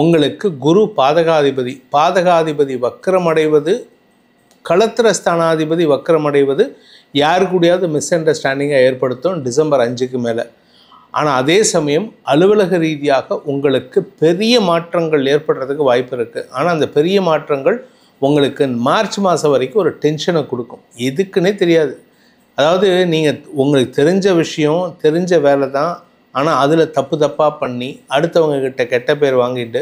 உங்களுக்கு குரு பாதகாதிபதி வக்ரமடைவது, களத்திர ஸ்தானாதிபதி வக்ரமடைவது யாரு கூடயாவது மிஸ் அண்டர்ஸ்டாண்டிங்கை ஏற்படுத்தும் டிசம்பர் 5க்கு மேலே. ஆனால் அதே சமயம் அலுவலக ரீதியாக உங்களுக்கு பெரிய மாற்றங்கள் ஏற்படுறதுக்கு வாய்ப்பு இருக்குது. ஆனால் அந்த பெரிய மாற்றங்கள் உங்களுக்கு மார்ச் மாதம் வரைக்கும் ஒரு டென்ஷனை கொடுக்கும். எதுக்குன்னே தெரியாது. அதாவது நீங்கள் உங்களுக்கு தெரிஞ்ச விஷயம், தெரிஞ்ச வேலை தான், ஆனால் அதில் தப்பாக பண்ணி அடுத்தவங்கக்கிட்ட கெட்ட பேர் வாங்கிட்டு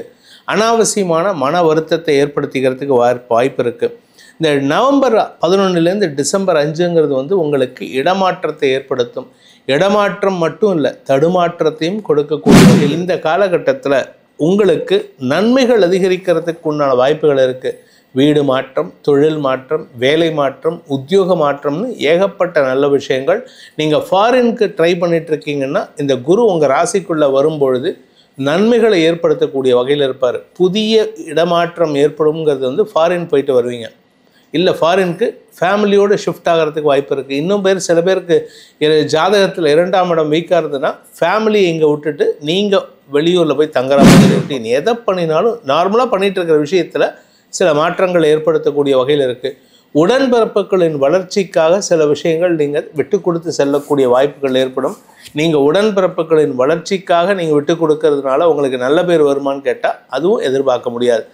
அனாவசியமான மன வருத்தத்தை ஏற்படுத்திக்கிறதுக்கு வாய்ப்பு இருக்குது. இந்த நவம்பர் 11லேருந்து டிசம்பர் 5ங்கிறது வந்து உங்களுக்கு இடமாற்றத்தை ஏற்படுத்தும். இடமாற்றம் மட்டும் இல்லை, தடுமாற்றத்தையும் கொடுக்கக்கூடிய இந்த காலகட்டத்தில் உங்களுக்கு நன்மைகள் அதிகரிக்கிறதுக்கு உண்டான வாய்ப்புகள் இருக்குது. வீடு மாற்றம், தொழில் மாற்றம், வேலை மாற்றம், உத்தியோக மாற்றம்னு ஏகப்பட்ட நல்ல விஷயங்கள். நீங்கள் ஃபாரினுக்கு ட்ரை பண்ணிகிட்ருக்கீங்கன்னா இந்த குரு உங்கள் ராசிக்குள்ளே வரும்பொழுது நன்மைகளை ஏற்படுத்தக்கூடிய வகையில் இருப்பார். புதிய இடமாற்றம் ஏற்படுங்கிறது வந்து ஃபாரின் போயிட்டு வருவீங்க, இல்லை ஃபாரினுக்கு ஃபேமிலியோடு ஷிஃப்ட் ஆகிறதுக்கு வாய்ப்பு இருக்குது. இன்னும் சில பேருக்கு ஜாதகத்தில் 2ஆம் இடம் வீக்காக இருந்ததுன்னா ஃபேமிலியை இங்கே விட்டுட்டு நீங்கள் வெளியூரில் போய் தங்குற மாதிரி ரொட்டீன் எதை பண்ணினாலும் நார்மலாக பண்ணிகிட்டு இருக்கிற விஷயத்தில் சில மாற்றங்கள் ஏற்படுத்தக்கூடிய வகையில் இருக்குது. உடன்பிறப்புகளின் வளர்ச்சிக்காக சில விஷயங்கள் நீங்கள் விட்டு கொடுத்து செல்லக்கூடிய வாய்ப்புகள் ஏற்படும். நீங்கள் உடன்பிறப்புகளின் வளர்ச்சிக்காக நீங்கள் விட்டு கொடுக்கறதுனால உங்களுக்கு நல்ல பேர் வருமானு கேட்டால் அதுவும் எதிர்பார்க்க முடியாது.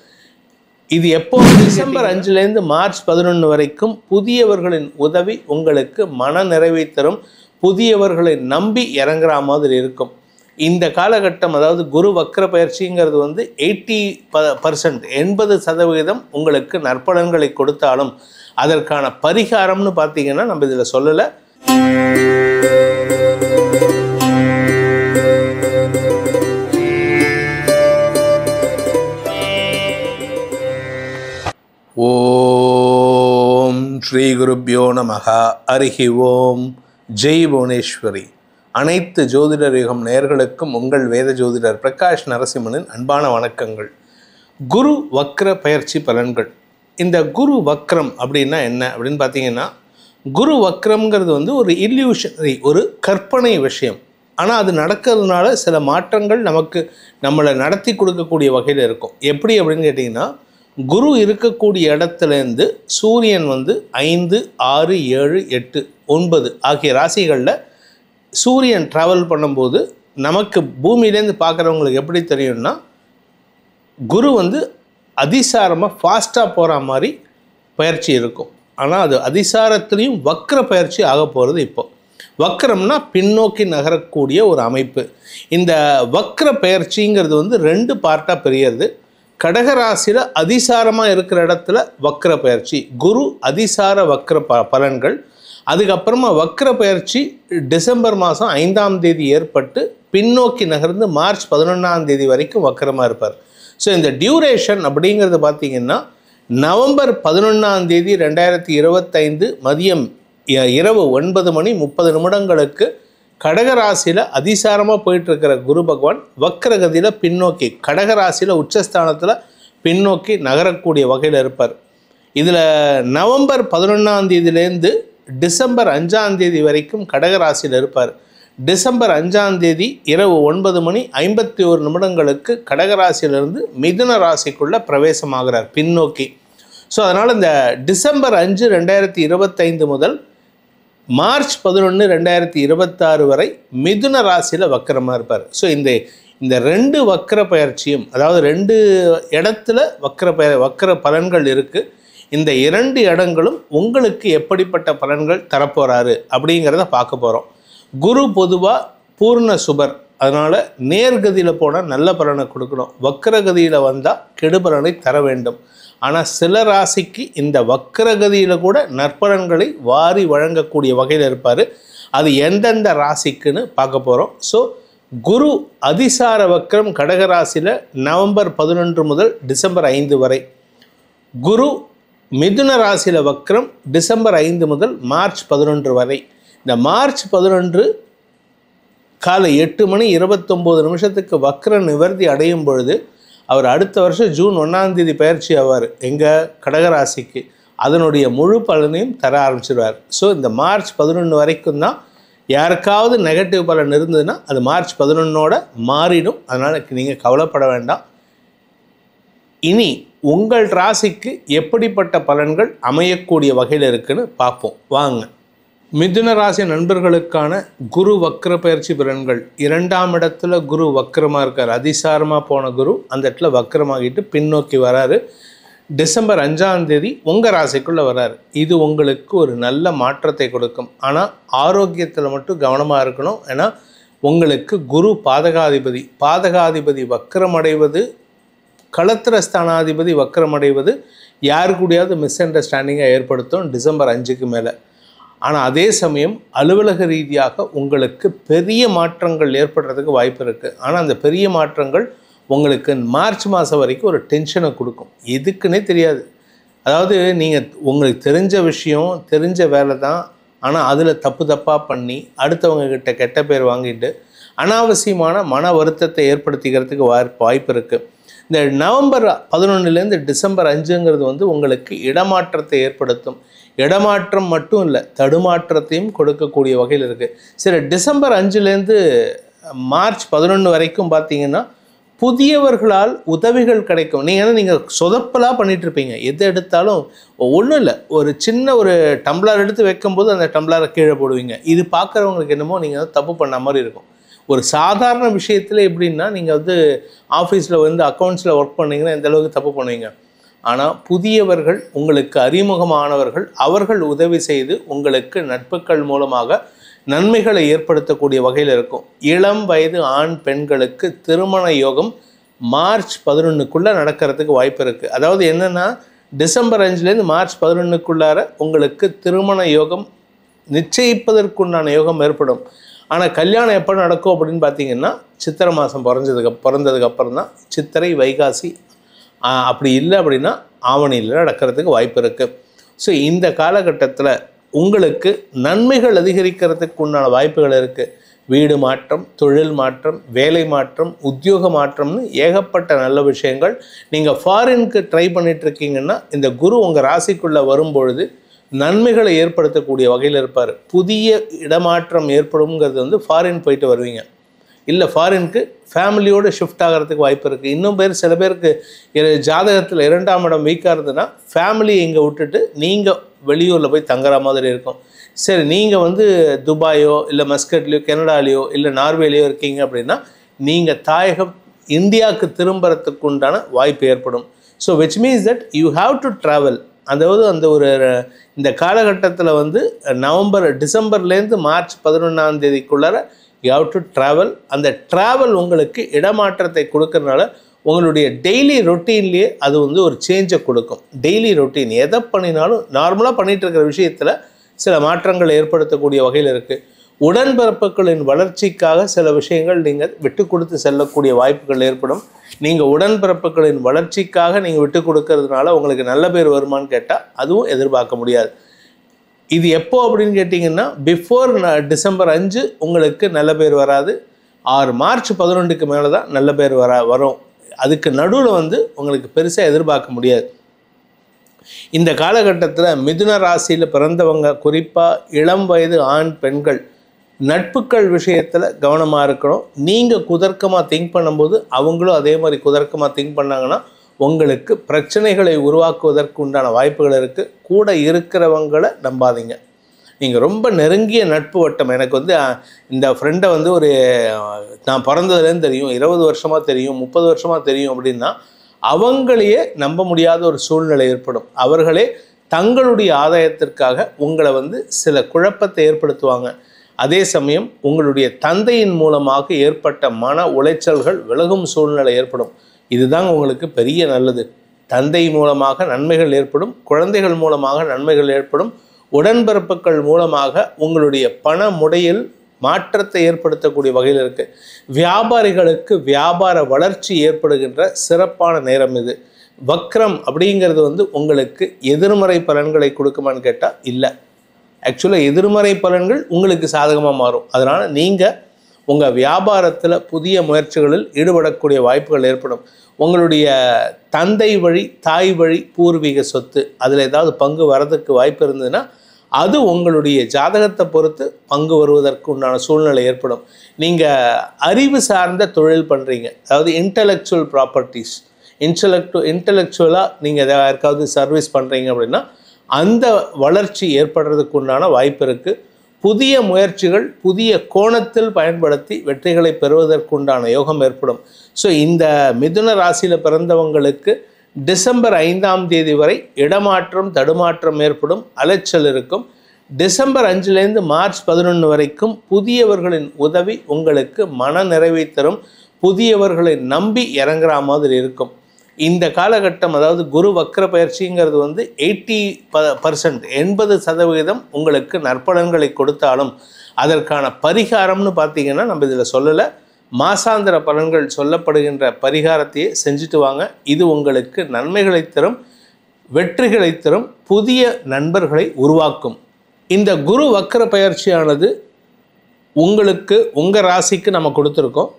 இது எப்போ டிசம்பர் 5லேருந்து மார்ச் 11 வரைக்கும் புதியவர்களின் உதவி உங்களுக்கு மன நிறைவை தரும். புதியவர்களை நம்பி இறங்குற மாதிரி இருக்கும் இந்த காலகட்டம். அதாவது குரு வக்ர பயிற்சிங்கிறது வந்து 80% 80% உங்களுக்கு நற்பலன்களை கொடுத்தாலும் அதற்கான பரிகாரம்னு பார்த்தீங்கன்னா நம்ம இதில் சொல்லலை. ஓம் ஸ்ரீ குருப்யோ நமஹ. ஹரிஹி ஓம். ஜெய் புவனேஸ்வரி. அனைத்து ஜோதிடர் யுகம் நேயர்களுக்கும் உங்கள் வேத ஜோதிடர் பிரகாஷ் நரசிம்மனின் அன்பான வணக்கங்கள். குரு வக்ர பயிற்சி பலன்கள். இந்த குரு வக்ரம் அப்படின்னா என்ன அப்படின்னு பார்த்தீங்கன்னா, குரு வக்ரம்ங்கிறது வந்து ஒரு இல்யூஷனரி, ஒரு கற்பனை விஷயம். ஆனால் அது நடக்கிறதுனால சில மாற்றங்கள் நம்மளை நடத்தி கொடுக்கக்கூடிய வகையில் இருக்கும். எப்படி அப்படின்னு கேட்டிங்கன்னா, குரு இருக்கக்கூடிய இடத்துலேருந்து சூரியன் வந்து 5, 6, 7, 8, 9 ஆகிய ராசிகளில் சூரியன் ட்ராவல் பண்ணும்போது நமக்கு பூமியிலேருந்து பார்க்குறவங்களுக்கு எப்படி தெரியும்னா, குரு வந்து அதிசாரமாக ஃபாஸ்ட்டாக போகிற மாதிரி பயிற்சி இருக்கும். ஆனால் அது அதிசாரத்துலேயும் வக்ர பயிற்சி ஆக போகிறது. இப்போ வக்ரம்னா பின்னோக்கி நகரக்கூடிய ஒரு அமைப்பு. இந்த வக்ர பயிற்சிங்கிறது வந்து 2 பார்ட்டாக பிரியறது. கடகராசியில் அதிசாரமாக இருக்கிற இடத்துல வக்ர பயிற்சி, குரு அதிசார வக்ர பலன்கள். அதுக்கப்புறமா வக்ர பயிற்சி டிசம்பர் மாதம் 5ஆம் தேதி ஏற்பட்டு பின்னோக்கி நகர்ந்து மார்ச் 11ஆம் தேதி வரைக்கும் வக்ரமாக இருப்பார். ஸோ இந்த டியூரேஷன் அப்படிங்கிறது பார்த்திங்கன்னா, நவம்பர் 11ஆம் தேதி 2025 மதியம் இரவு 9:30 கடகராசியில் அதிசாரமாக போயிட்டுருக்கிற குரு பகவான் வக்ரகதியில் பின்னோக்கி கடகராசியில் உச்சஸ்தானத்தில் பின்னோக்கி நகரக்கூடிய வகையில் இருப்பார். இதில் நவம்பர் 11ஆம் தேதியிலேருந்து டிசம்பர் 5ஆம் தேதி வரைக்கும் கடகராசியில் இருப்பார். டிசம்பர் 5ஆம் தேதி இரவு 9:51 கடகராசியிலிருந்து மிதுன ராசிக்குள்ளே பிரவேசமாகிறார் பின்னோக்கி. ஸோ அதனால் இந்த டிசம்பர் 5, 2025 முதல் மார்ச் 11, 2026 வரை மிதுன ராசியில் வக்கரமாக இருப்பார். ஸோ இந்த 2 வக்கர பயிற்சியும், அதாவது 2 இடத்துல வக்கர பலன்கள் இருக்குது. இந்த 2 இடங்களும் உங்களுக்கு எப்படிப்பட்ட பலன்கள் தரப்போகிறாரு அப்படிங்கிறத பார்க்க போகிறோம். குரு பொதுவாக பூர்ண சுபர், அதனால் நேர்கதியில் போனால் நல்ல பலனை கொடுக்கணும், வக்கரகதியில் வந்தால் கெடுபலனை தர வேண்டும். ஆனால் சில ராசிக்கு இந்த வக்கரகதியில் கூட நற்பலன்களை வாரி வழங்கக்கூடிய வகையில் இருப்பார். அது எந்தெந்த ராசிக்குன்னு பார்க்க போகிறோம். ஸோ குரு அதிசார வக்கரம் கடகராசியில் நவம்பர் 11 முதல் டிசம்பர் 5 வரை, குரு மிதுன ராசியில் வக்கரம் டிசம்பர் 5 முதல் மார்ச் 11 வரை. இந்த மார்ச் 11 காலை 8:29 வக்கர நிவர்த்தி அடையும் பொழுது அவர் அடுத்த வருஷம் ஜூன் 1ஆம் தேதி பயிற்சி ஆவார் எங்கள் கடகராசிக்கு. அதனுடைய முழு பலனையும் தர ஆரம்பிச்சிடுவார். ஸோ இந்த மார்ச் 11 வரைக்கும் தான். யாருக்காவது நெகட்டிவ் பலன் இருந்ததுன்னா அது மார்ச் 11ஓட மாறிடும். அதனால் நீங்கள் கவலைப்பட வேண்டாம். இனி உங்கள் ராசிக்கு எப்படிப்பட்ட பலன்கள் அமையக்கூடிய வகையில் இருக்குன்னு பார்ப்போம் வாங்க. மிதுன ராசி நண்பர்களுக்கான குரு வக்ர பயிற்சி பலன்கள். 2ஆம் இடத்துல குரு வக்ரமாக இருக்கார். அதிசாரமாக போன குரு அந்த இடத்துல வக்ரமாகிட்டு பின்னோக்கி வராரு. டிசம்பர் 5ஆம் தேதி உங்கள் ராசிக்குள்ளே வராரு. இது உங்களுக்கு ஒரு நல்ல மாற்றத்தை கொடுக்கும். ஆனால் ஆரோக்கியத்தில் மட்டும் கவனமாக இருக்கணும். ஏன்னா உங்களுக்கு குரு பாதகாதிபதி வக்ரமடைவது, களத்திரஸ்தானாதிபதி வக்ரமடைவது யாரு கூடயாவது மிஸ் அண்டர்ஸ்டாண்டிங்காக ஏற்படுத்தும் டிசம்பர் 5க்கு மேலே. ஆனால் அதே சமயம் அலுவலக ரீதியாக உங்களுக்கு பெரிய மாற்றங்கள் ஏற்படுறதுக்கு வாய்ப்பு இருக்குது. ஆனால் அந்த பெரிய மாற்றங்கள் உங்களுக்கு மார்ச் மாதம் வரைக்கும் ஒரு டென்ஷனை கொடுக்கும். எதுக்குன்னே தெரியாது. அதாவது நீங்கள் உங்களுக்கு தெரிஞ்ச விஷயம், தெரிஞ்ச வேலை தான், ஆனால் அதில் தப்பாக பண்ணி அடுத்தவங்கக்கிட்ட கெட்ட பேர் வாங்கிட்டு அனாவசியமான மன வருத்தத்தை ஏற்படுத்திக்கிறதுக்கு வாய்ப்பு இருக்குது. இந்த நவம்பர் 11லேருந்து டிசம்பர் 5ங்கிறது வந்து உங்களுக்கு இடமாற்றத்தை ஏற்படுத்தும். இடமாற்றம் மட்டும் இல்லை, தடுமாற்றத்தையும் கொடுக்கக்கூடிய வகையில் இருக்குது. சரி, டிசம்பர் 5லேருந்து மார்ச் 11 வரைக்கும் பார்த்தீங்கன்னா புதியவர்களால் உதவிகள் கிடைக்கும். நீங்கள் சொதப்பலாக பண்ணிகிட்ருப்பீங்க. எது எடுத்தாலும் ஒன்றும் இல்லை, ஒரு சின்ன ஒரு டம்ளர் எடுத்து வைக்கும்போது அந்த டம்ளரை கீழே போடுவீங்க. இது பார்க்குறவங்களுக்கு என்னமோ நீங்கள் தப்பு பண்ண மாதிரி இருக்கும். ஒரு சாதாரண விஷயத்தில் எப்படின்னா, நீங்கள் வந்து ஆஃபீஸில் வந்து அக்கௌண்ட்ஸில் ஒர்க் பண்ணிங்கன்னா எந்த அளவுக்கு தப்பு பண்ணுவீங்க. ஆனால் புதியவர்கள், உங்களுக்கு அறிமுகமானவர்கள், அவர்கள் உதவி செய்து உங்களுக்கு நட்புகள் மூலமாக நன்மைகளை ஏற்படுத்தக்கூடிய வகையில் இருக்கும். இளம் வயது ஆண் பெண்களுக்கு திருமண யோகம் மார்ச் 11க்குள்ளே நடக்கிறதுக்கு வாய்ப்பு இருக்குது. அதாவது என்னென்னா, டிசம்பர் 5லேருந்து மார்ச் 11க்குள்ளார உங்களுக்கு திருமண யோகம் நிச்சயிப்பதற்குண்டான யோகம் ஏற்படும். ஆனால் கல்யாணம் எப்போ நடக்கும் அப்படின்னு பார்த்தீங்கன்னா, சித்திரை மாதம் பிறந்ததுக்கப்புறம் தான். சித்திரை, வைகாசி, அப்படி இல்லை அப்படின்னா ஆவணியில் நடக்கிறதுக்கு வாய்ப்பு இருக்குது. ஸோ இந்த காலகட்டத்தில் உங்களுக்கு நன்மைகள் அதிகரிக்கிறதுக்கு உண்டான வாய்ப்புகள் இருக்குது. வீடு மாற்றம், தொழில் மாற்றம், வேலை மாற்றம், உத்தியோக மாற்றம்னு ஏகப்பட்ட நல்ல விஷயங்கள். நீங்கள் ஃபாரினுக்கு ட்ரை பண்ணிகிட்ருக்கீங்கன்னா இந்த குரு உங்கள் ராசிக்குள்ளே வரும்பொழுது நன்மைகளை ஏற்படுத்தக்கூடிய வகையில் இருப்பார். புதிய இடமாற்றம் ஏற்படுங்கிறது வந்து ஃபாரின் போயிட்டு வருவீங்க. இல்லை, ஃபாரினுக்கு ஃபேமிலியோடு ஷிஃப்ட் ஆகிறதுக்கு வாய்ப்பு இருக்குது. இன்னும் சில பேருக்கு ஜாதகத்தில் 2ஆம் இடம் வீக்காக இருந்ததுன்னா ஃபேமிலியை இங்கே விட்டுட்டு நீங்கள் வெளியூரில் போய் தங்குற மாதிரி இருக்கும். சரி, நீங்கள் வந்து துபாயோ இல்லை மஸ்கட்லேயோ கனடாலேயோ இல்லை நார்வேலேயோ இருக்கீங்க அப்படின்னா நீங்கள் தாயகம் இந்தியாவுக்கு திரும்புறதுக்கு உண்டான வாய்ப்பு ஏற்படும். So which means that you have to travel. அதாவது அந்த ஒரு இந்த காலகட்டத்தில் வந்து டிசம்பர்லேருந்து மார்ச் 11ஆம் தேதிக்குள்ளார யூ ஹாவ் டு ட்ராவல். அந்த ட்ராவல் உங்களுக்கு இடமாற்றத்தை கொடுக்கறதுனால உங்களுடைய டெய்லி ரொட்டீன்லேயே அது வந்து ஒரு சேஞ்சை கொடுக்கும். டெய்லி ரொட்டீன் எதை பண்ணினாலும் நார்மலாக பண்ணிகிட்டு இருக்கிற விஷயத்தில் சில மாற்றங்கள் ஏற்படுத்தக்கூடிய வகையில் இருக்குது. உடன்பிறப்புகளின் வளர்ச்சிக்காக சில விஷயங்கள் நீங்கள் விட்டு கொடுத்து செல்லக்கூடிய வாய்ப்புகள் ஏற்படும். நீங்கள் உடன்பிறப்புகளின் வளர்ச்சிக்காக நீங்கள் விட்டு கொடுக்கறதுனால உங்களுக்கு நல்ல பேர் வருமானு கேட்டால் அதுவும் எதிர்பார்க்க முடியாது. இது எப்போ அப்படின்னு கேட்டிங்கன்னா, பிஃபோர் டிசம்பர் 5 உங்களுக்கு நல்ல பேர் வராது. மார்ச் 11க்கு மேலே தான் நல்ல பேர் வரும். அதுக்கு நடுவில் வந்து உங்களுக்கு பெருசாக எதிர்பார்க்க முடியாது. இந்த காலகட்டத்தில் மிதுன ராசியில் பிறந்தவங்க, குறிப்பாக இளம் வயது ஆண் பெண்கள், நட்புகள் விஷயத்தில் கவனமாக இருக்கணும். நீங்கள் குதர்க்கமாக திங்க் பண்ணும்போது அவங்களும் அதே மாதிரி குதர்க்கமாக திங்க் பண்ணாங்கன்னா உங்களுக்கு பிரச்சனைகளை உருவாக்குவதற்கு உண்டான வாய்ப்புகள் இருக்குது. கூட இருக்கிறவங்களை நம்பாதீங்க. நீங்கள் ரொம்ப நெருங்கிய நட்பு வட்டம், எனக்கு வந்து இந்த ஃப்ரெண்டை வந்து நான் பிறந்ததுலேருந்து தெரியும், 20 வருஷமாக தெரியும், 30 வருஷமாக தெரியும் அப்படின்னா அவங்களையே நம்ப முடியாத ஒரு சூழ்நிலை ஏற்படும். அவர்களே தங்களுடைய ஆதாயத்திற்காக உங்களை வந்து சில குழப்பத்தை ஏற்படுத்துவாங்க. அதே சமயம் உங்களுடைய தந்தையின் மூலமாக ஏற்பட்ட மன உளைச்சல்கள் விலகும் சூழ்நிலை ஏற்படும். இதுதான் உங்களுக்கு பெரிய நல்லது. தந்தை மூலமாக நன்மைகள் ஏற்படும், குழந்தைகள் மூலமாக நன்மைகள் ஏற்படும், உடன்பிறப்புகள் மூலமாக உங்களுடைய பண முறையில் மாற்றத்தை ஏற்படுத்தக்கூடிய வகையில் இருக்குது. வியாபாரிகளுக்கு வியாபார வளர்ச்சி ஏற்படுகின்ற சிறப்பான நேரம் இது. வக்ரம் அப்படிங்கிறது வந்து உங்களுக்கு எதிர்மறை பலன்களை கொடுக்குமான்னு கேட்டால் இல்லை. ஆக்சுவலாக எதிர்மறை பலன்கள் உங்களுக்கு சாதகமாக மாறும். அதனால் நீங்கள் உங்கள் வியாபாரத்தில் புதிய முயற்சிகளில் ஈடுபடக்கூடிய வாய்ப்புகள் ஏற்படும். உங்களுடைய தந்தை வழி, தாய் வழி பூர்வீக சொத்து அதில் ஏதாவது பங்கு வரதுக்கு வாய்ப்பு இருந்ததுன்னா அது உங்களுடைய ஜாதகத்தை பொறுத்து பங்கு வருவதற்கு உண்டான சூழ்நிலை ஏற்படும். நீங்கள் அறிவு சார்ந்த தொழில் பண்ணுறீங்க, அதாவது இன்டலெக்சுவல் ப்ராப்பர்ட்டிஸ், இன்டலெக்சுவலாக நீங்கள் எதாவது யாருக்காவது சர்வீஸ் பண்ணுறீங்க அப்படின்னா அந்த வளர்ச்சி ஏற்படுறதுக்கு உண்டான வாய்ப்பு இருக்குது. புதிய முயற்சிகள் புதிய கோணத்தில் பயன்படுத்தி வெற்றிகளை பெறுவதற்குண்டான யோகம் ஏற்படும். ஸோ இந்த மிதுன ராசியில் பிறந்தவங்களுக்கு டிசம்பர் 5ஆம் தேதி வரை இடமாற்றம் தடுமாற்றம் ஏற்படும், அலைச்சல் இருக்கும். டிசம்பர் 5லேருந்து மார்ச் 11 வரைக்கும் புதியவர்களின் உதவி உங்களுக்கு மன நிறைவை தரும். புதியவர்களை நம்பி இறங்குற மாதிரி இருக்கும். இந்த காலகட்டம், அதாவது குரு வக்ர பயிற்சிங்கிறது 80% 80% உங்களுக்கு நற்பலன்களை கொடுத்தாலும் அதற்கான பரிகாரம்னு பார்த்தீங்கன்னா நம்ம இதில் சொல்லலை. மாசாந்திர பலன்கள் சொல்லப்படுகின்ற பரிகாரத்தையே செஞ்சுட்டு வாங்க. இது உங்களுக்கு நன்மைகளை தரும், வெற்றிகளை தரும், புதிய நண்பர்களை உருவாக்கும். இந்த குரு வக்ர பயிற்சியானது உங்களுக்கு உங்கள் ராசிக்கு நம்ம கொடுத்துருக்கோம்.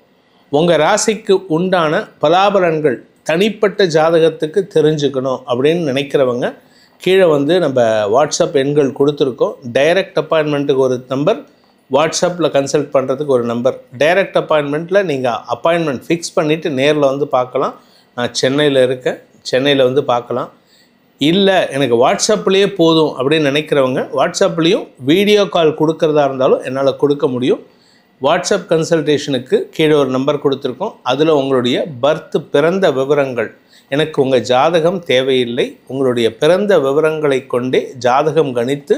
உங்கள் ராசிக்கு உண்டான பலாபலன்கள் தனிப்பட்ட ஜாதகத்துக்கு தெரிஞ்சுக்கணும் அப்படின்னு நினைக்கிறவங்க கீழே நம்ம வாட்ஸ்அப் எண்கள் கொடுத்துருக்கோம். டைரக்ட் அப்பாயின்மெண்ட்டுக்கு ஒரு நம்பர், வாட்ஸ்அப்பில் கன்சல்ட் பண்ணுறதுக்கு ஒரு நம்பர். டைரக்ட் அப்பாயின்மெண்ட்டில் நீங்கள் அப்பாயின்மெண்ட் ஃபிக்ஸ் பண்ணிவிட்டு நேரில் பார்க்கலாம். நான் சென்னையில் இருக்கேன், சென்னையில் பார்க்கலாம். இல்லை எனக்கு வாட்ஸ்அப்லேயே போதும் அப்படின்னு நினைக்கிறவங்க வாட்ஸ்அப்லேயும் வீடியோ கால் கொடுக்குறதா இருந்தாலும் என்னால் கொடுக்க முடியும். வாட்ஸ்அப் கன்சல்டேஷனுக்கு கீழே ஒரு நம்பர் கொடுத்துருக்கோம். அதில் உங்களுடைய பிறந்த விவரங்கள், எனக்கு உங்கள் ஜாதகம் தேவையில்லை, உங்களுடைய பிறந்த விவரங்களை கொண்டே ஜாதகம் கணித்து,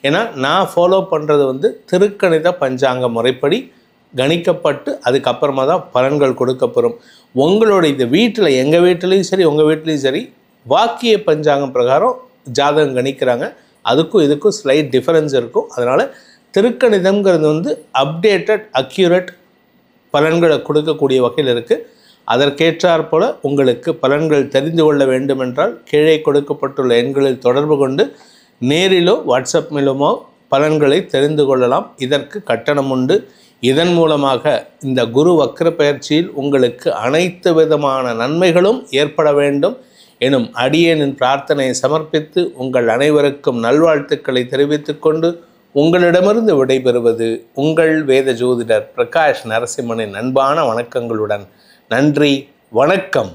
ஏன்னா நான் ஃபாலோ பண்ணுறது திருக்கணித பஞ்சாங்க முறைப்படி கணிக்கப்பட்டு அதுக்கப்புறமா தான் பலன்கள் கொடுக்கப்படும். உங்களுடைய இந்த வீட்டில், எங்கள் வீட்டிலையும் சரி உங்கள் வீட்லேயும் சரி, வாக்கிய பஞ்சாங்கம் பிரகாரம் ஜாதகம் கணிக்கிறாங்க. அதுக்கும் இதுக்கும் ஸ்லைட் டிஃபரன்ஸ் இருக்கும். அதனால் திருக்கணிதம்ங்கிறது அப்டேட்டட் அக்யூரேட் பலன்களை கொடுக்கக்கூடிய வகையில் இருக்குது. அதற்கேற்றாற் போல் உங்களுக்கு பலன்கள் தெரிந்து கொள்ள வேண்டுமென்றால் கீழே கொடுக்கப்பட்டுள்ள எண்களில் தொடர்பு கொண்டு நேரிலோ வாட்ஸ்அப் மூலமோ பலன்களை தெரிந்து கொள்ளலாம். இதற்கு கட்டணம் உண்டு. இதன் மூலமாக இந்த குரு வக்ர பயிற்சியில் உங்களுக்கு அனைத்து விதமான நன்மைகளும் ஏற்பட வேண்டும் எனும் அடியேனின் பிரார்த்தனையை சமர்ப்பித்து உங்கள் அனைவருக்கும் நல்வாழ்த்துக்களை தெரிவித்துக் கொண்டு உங்களிடமிருந்து விடைபெறுவது உங்கள் வேத ஜோதிடர் பிரகாஷ் நரசிம்மனின் அன்பான வணக்கங்களுடன். நன்றி, வணக்கம்.